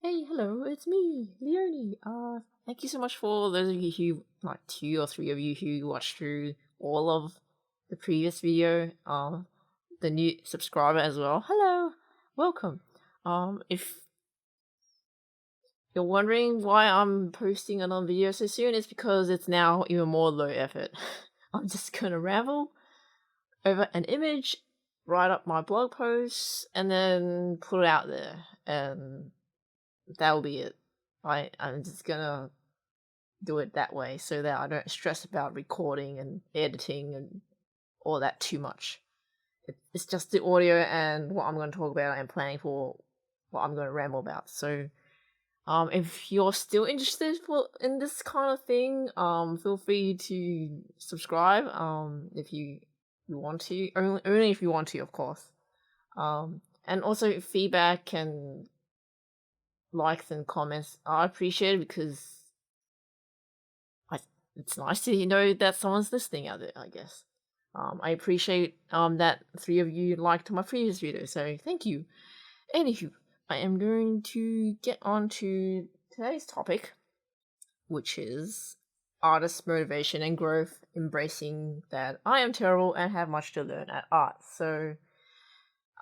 Hey, hello, it's me, Leonie. Thank you so much for those of you who, like, two or three of you who watched through all of the previous video. The new subscriber as well. Hello, welcome. If you're wondering why I'm posting another video so soon, it's because it's now even more low effort. I'm just gonna ramble over an image, write up my blog post, and then put it out there, and that'll be it. I'm just gonna do it that way so that I don't stress about recording and editing and all that too much. It's just the audio and what I'm going to talk about and planning for what I'm going to ramble about. So, if you're still interested in this kind of thing, feel free to subscribe. If you want to, only if you want to, of course. And also feedback and likes and comments are appreciated because it's nice to know that someone's listening out there, I guess. I appreciate that three of you liked my previous video, so thank you. Anywho, I am going to get on to today's topic, which is artist motivation and growth, embracing that I am terrible and have much to learn at art. So,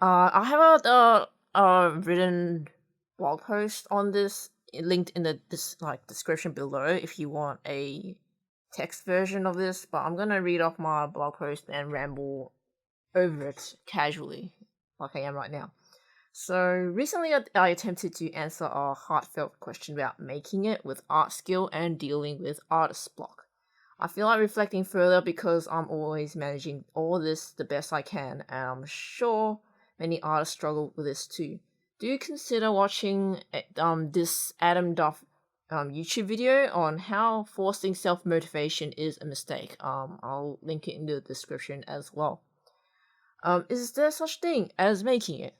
I have a written blog post on this linked in the description below if you want a text version of this, but I'm gonna read off my blog post and ramble over it casually, like I am right now. So, recently I attempted to answer a heartfelt question about making it with art skill and dealing with artist block. I feel like reflecting further because I'm always managing all this the best I can, and I'm sure many artists struggle with this too. Do you consider watching this Adam Duff YouTube video on how forcing self-motivation is a mistake? I'll link it in the description as well. Is there such thing as making it?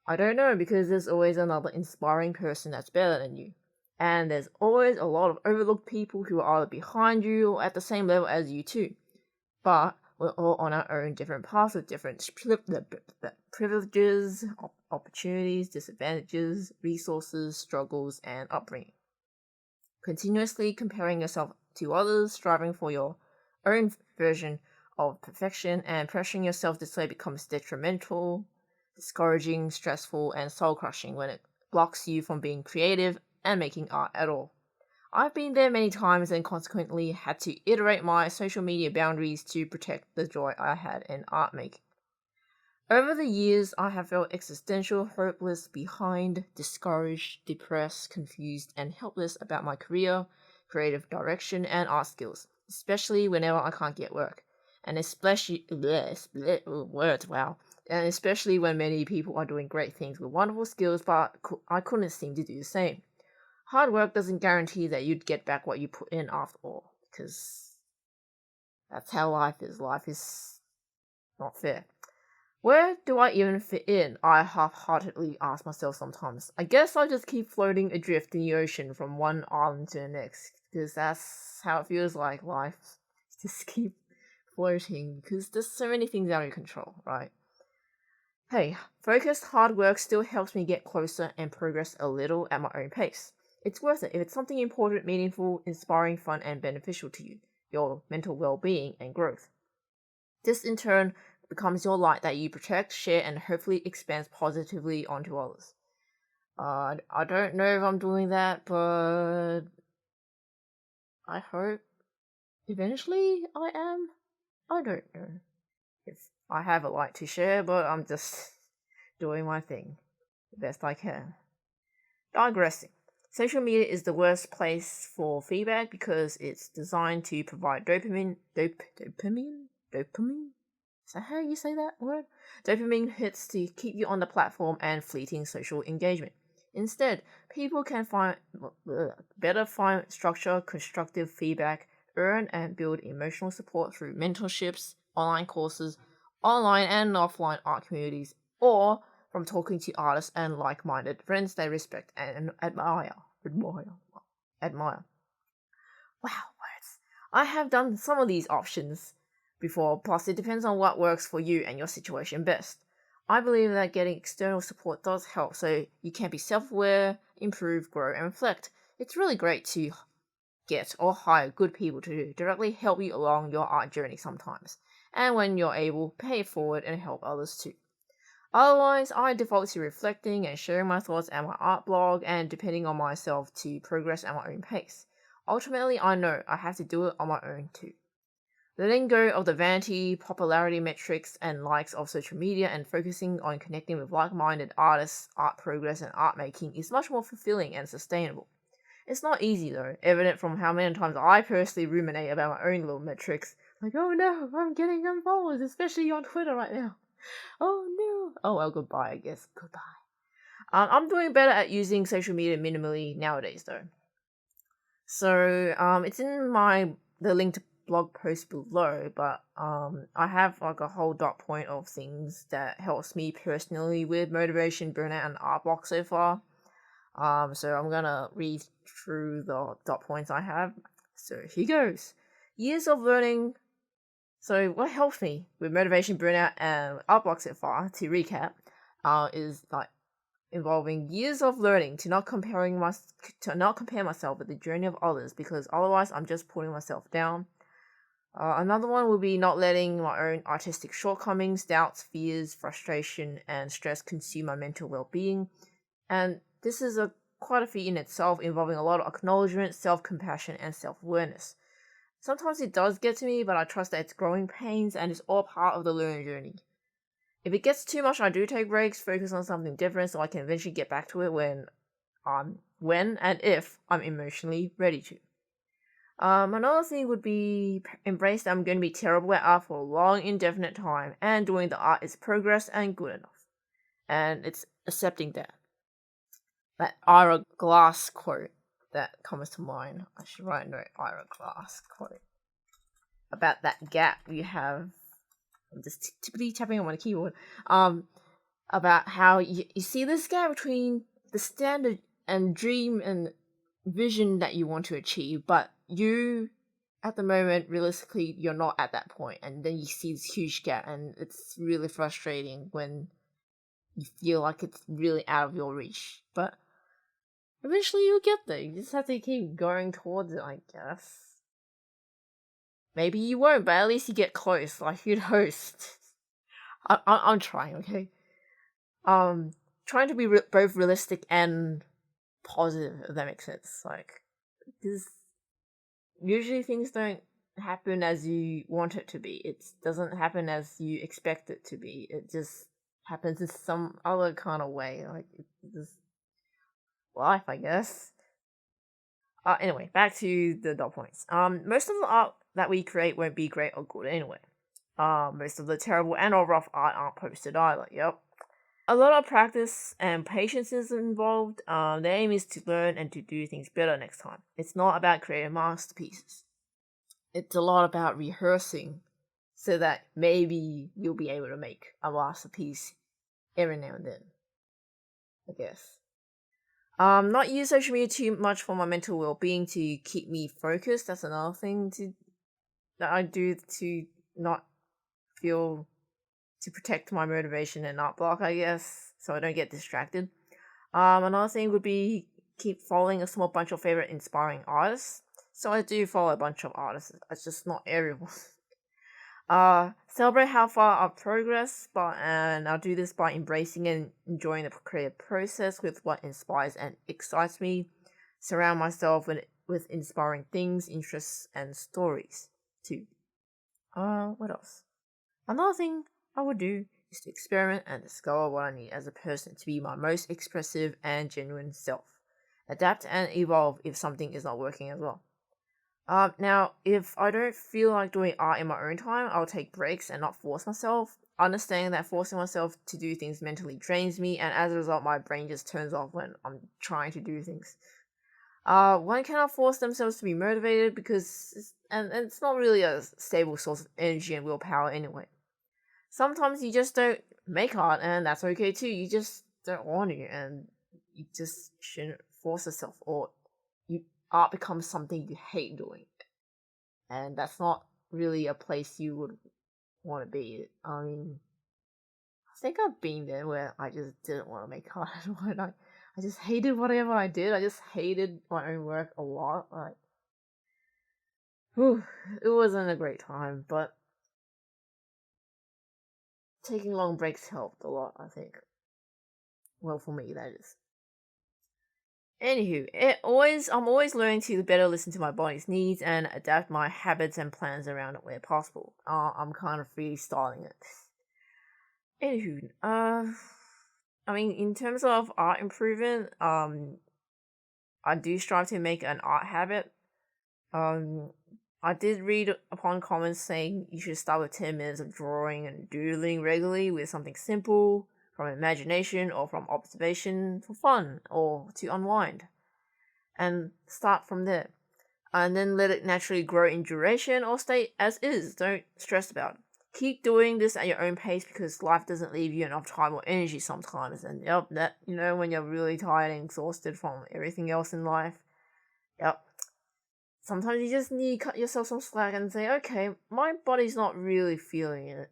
I don't know, because there's always another inspiring person that's better than you. And there's always a lot of overlooked people who are either behind you or at the same level as you too. But we're all on our own different paths with different privileges, opportunities, disadvantages, resources, struggles, and upbringing. Continuously comparing yourself to others, striving for your own version of perfection, and pressuring yourself this way becomes detrimental, discouraging, stressful, and soul-crushing when it blocks you from being creative and making art at all. I've been there many times and consequently had to iterate my social media boundaries to protect the joy I had in art making. Over the years, I have felt existential, hopeless, behind, discouraged, depressed, confused, and helpless about my career, creative direction, and art skills, especially whenever I can't get work. And especially, words, wow. And especially when many people are doing great things with wonderful skills, but I couldn't seem to do the same. Hard work doesn't guarantee that you'd get back what you put in after all, because that's how life is. Life is not fair. Where do I even fit in? I half-heartedly ask myself sometimes. I guess I'll just keep floating adrift in the ocean from one island to the next, because that's how it feels like life. Just keep floating, because there's so many things out of your control, right? Hey, focused hard work still helps me get closer and progress a little at my own pace. It's worth it if it's something important, meaningful, inspiring, fun, and beneficial to you, your mental well-being and growth. This, in turn, becomes your light that you protect, share, and hopefully expands positively onto others. I don't know if I'm doing that, but I hope eventually I am. I don't know if I have a light to share, but I'm just doing my thing the best I can. Digressing. Social media is the worst place for feedback because it's designed to provide dopamine. Is that how you say that word? Dopamine hits to keep you on the platform and fleeting social engagement. Instead, people can better find structure, constructive feedback, earn and build emotional support through mentorships, online courses, online and offline art communities, or from talking to artists and like-minded friends they respect and admire. Admire. Wow, words. I have done some of these options before, plus it depends on what works for you and your situation best. I believe that getting external support does help, so you can be self-aware, improve, grow, and reflect. It's really great to get or hire good people to directly help you along your art journey sometimes, and when you're able, pay it forward and help others too. Otherwise, I default to reflecting and sharing my thoughts at my art blog and depending on myself to progress at my own pace. Ultimately, I know I have to do it on my own too. Letting go of the vanity, popularity metrics, and likes of social media and focusing on connecting with like-minded artists, art progress, and art making is much more fulfilling and sustainable. It's not easy though, evident from how many times I personally ruminate about my own little metrics. Like, oh no, I'm getting unfollowed, especially on Twitter right now. Oh no. Oh well, goodbye, I guess. Goodbye. I'm doing better at using social media minimally nowadays though. So it's in the linked blog post below, but I have like a whole dot point of things that helps me personally with motivation, burnout, and art block so far. So I'm gonna read through the dot points I have. So here goes. Years of learning. So what helps me with motivation, burnout, and art block so far, to recap, is like involving years of learning to not compare myself with the journey of others, because otherwise I'm just putting myself down. Another one would be not letting my own artistic shortcomings, doubts, fears, frustration, and stress consume my mental well-being. And this is quite a feat in itself, involving a lot of acknowledgement, self-compassion, and self-awareness. Sometimes it does get to me, but I trust that it's growing pains and it's all part of the learning journey. If it gets too much, I do take breaks, focus on something different so I can eventually get back to it when and if I'm emotionally ready to. Another thing would be embrace that I'm going to be terrible at art for a long, indefinite time, and doing the art is progress and good enough. And it's accepting that. That Ira Glass quote that comes to mind. I should write a note, Ira Glass quote. About that gap you have. I'm just tippity tapping on my keyboard. About how you see this gap between the standard and dream and vision that you want to achieve, but you, at the moment, realistically, you're not at that point, and then you see this huge gap, and it's really frustrating when you feel like it's really out of your reach. But eventually you'll get there. You just have to keep going towards it, I guess. Maybe you won't, but at least you get close, like you'd host. I'm trying, okay? Trying to be both realistic and positive, if that makes sense. Like, because usually things don't happen as you want it to be. It doesn't happen as you expect it to be. It just happens in some other kind of way. Like, it's just life, I guess. Anyway, back to the dot points. Most of the art that we create won't be great or good anyway. Most of the terrible and or rough art aren't posted either. Yep. A lot of practice and patience is involved. The aim is to learn and to do things better next time. It's not about creating masterpieces. It's a lot about rehearsing so that maybe you'll be able to make a masterpiece every now and then, I guess. Not use social media too much for my mental well-being to keep me focused. That's another thing that I do to not feel to protect my motivation and art block, I guess, so I don't get distracted. Another thing would be keep following a small bunch of favorite inspiring artists. So I do follow a bunch of artists. It's just not everyone. Celebrate how far I've progressed, and I'll do this by embracing and enjoying the creative process with what inspires and excites me. Surround myself with inspiring things, interests, and stories too. What else? Another thing I would do is to experiment and discover what I need as a person to be my most expressive and genuine self. Adapt and evolve if something is not working as well. Now, if I don't feel like doing art in my own time, I'll take breaks and not force myself. Understanding that forcing myself to do things mentally drains me, and as a result, my brain just turns off when I'm trying to do things. One cannot force themselves to be motivated because it's not really a stable source of energy and willpower anyway. Sometimes you just don't make art, and that's okay too. You just don't want to, and you just shouldn't force yourself, or art becomes something you hate doing. And that's not really a place you would want to be. I mean, think I've been there where I just didn't want to make art at all. I just hated whatever I did. I just hated my own work a lot. Like, whew, it wasn't a great time, but taking long breaks helped a lot, I think. Well, for me, that is. Anywho, I'm always learning to better listen to my body's needs and adapt my habits and plans around it where possible. I'm kind of freestyling it. Anywho, I mean, in terms of art improvement, I do strive to make an art habit. I did read upon comments saying you should start with 10 minutes of drawing and doodling regularly with something simple, from imagination or from observation for fun or to unwind. And start from there. And then let it naturally grow in duration or stay as is. Don't stress about it. Keep doing this at your own pace because life doesn't leave you enough time or energy sometimes. And yep, that, when you're really tired and exhausted from everything else in life, yep. Sometimes you just need to cut yourself some slack and say, okay, my body's not really feeling it.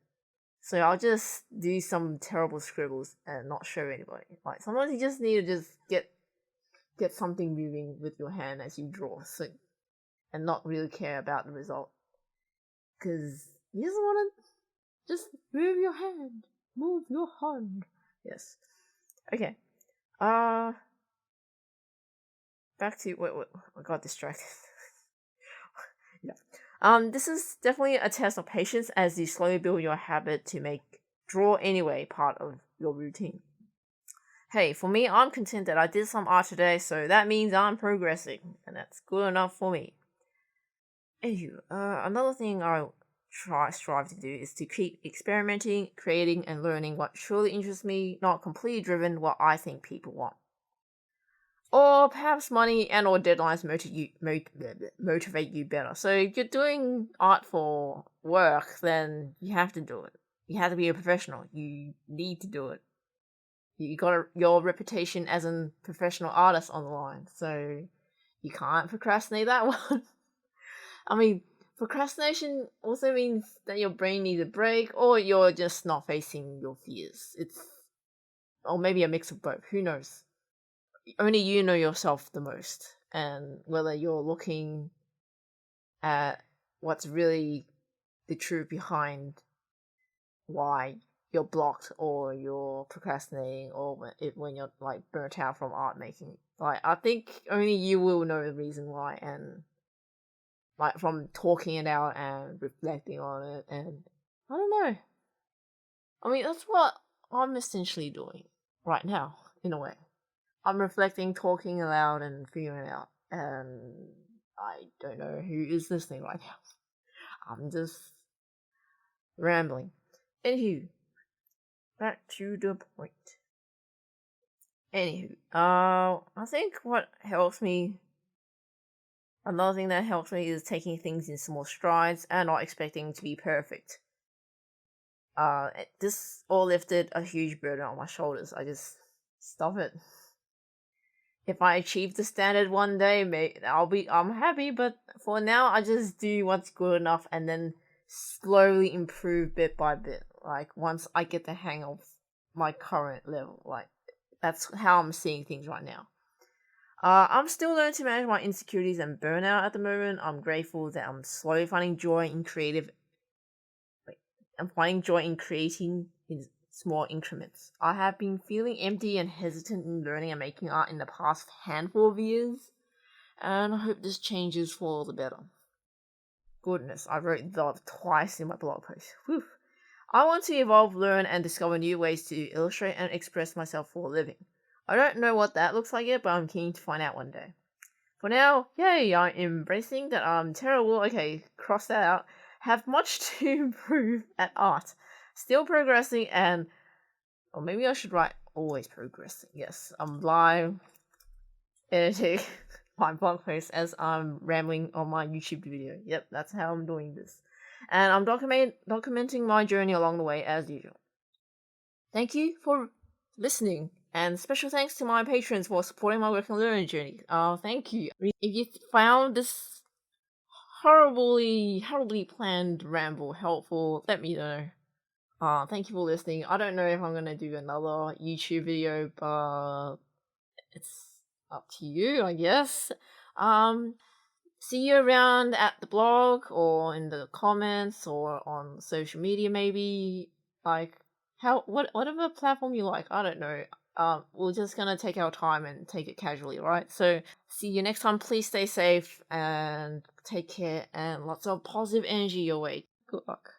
So I'll just do some terrible scribbles and not show anybody. Like, sometimes you just need to just get something moving with your hand as you draw, and not really care about the result. Because you just want to just move your hand. Move your hand. Yes. Okay. Back to... Wait, I got distracted. Yeah. This is definitely a test of patience as you slowly build your habit to make draw anyway part of your routine. Hey, for me, I'm content that I did some art today, so that means I'm progressing, and that's good enough for me. Anywho, another thing I strive to do is to keep experimenting, creating, and learning what truly interests me, not completely driven what I think people want. Or perhaps money and or deadlines motivate you better. So if you're doing art for work, then you have to do it. You have to be a professional. You need to do it. You got your reputation as a professional artist on the line, so you can't procrastinate that one. I mean, procrastination also means that your brain needs a break, or you're just not facing your fears. Or maybe a mix of both. Who knows? Only you know yourself the most, and whether you're looking at what's really the truth behind why you're blocked or you're procrastinating or when you're like burnt out from art making. Like, I think only you will know the reason why, and like from talking it out and reflecting on it, and I don't know. I mean, that's what I'm essentially doing right now, in a way. I'm reflecting, talking aloud, and figuring it out. And I don't know who is listening right now. I'm just rambling. Anywho, back to the point. Anywho, I think another thing that helps me is taking things in small strides and not expecting to be perfect. This all lifted a huge burden on my shoulders. I just stop it. If I achieve the standard one day, I'm happy, but for now, I just do what's good enough and then slowly improve bit by bit. Like, once I get the hang of my current level, like, that's how I'm seeing things right now. I'm still learning to manage my insecurities and burnout at the moment. I'm grateful that I'm slowly finding joy in creating in small increments. I have been feeling empty and hesitant in learning and making art in the past handful of years, and I hope this changes for the better. Goodness, I wrote that twice in my blog post. Whew. I want to evolve, learn, and discover new ways to illustrate and express myself for a living. I don't know what that looks like yet, but I'm keen to find out one day. For now, yay, I'm embracing that I'm terrible, okay, cross that out, have much to improve at art. Still progressing or maybe I should write always progressing. Yes, I'm live editing my blog post as I'm rambling on my YouTube video. Yep, that's how I'm doing this. And I'm documenting my journey along the way as usual. Thank you for listening, and special thanks to my patrons for supporting my work and learning journey. Thank you. If you found this horribly planned ramble helpful, let me know. Thank you for listening. I don't know if I'm gonna do another YouTube video, but it's up to you, I guess. Um, See you around at the blog or in the comments or on social media, maybe. Like, whatever platform you like, I don't know. We're just gonna take our time and take it casually, right? So see you next time. Please stay safe and take care, and lots of positive energy your way. Good luck.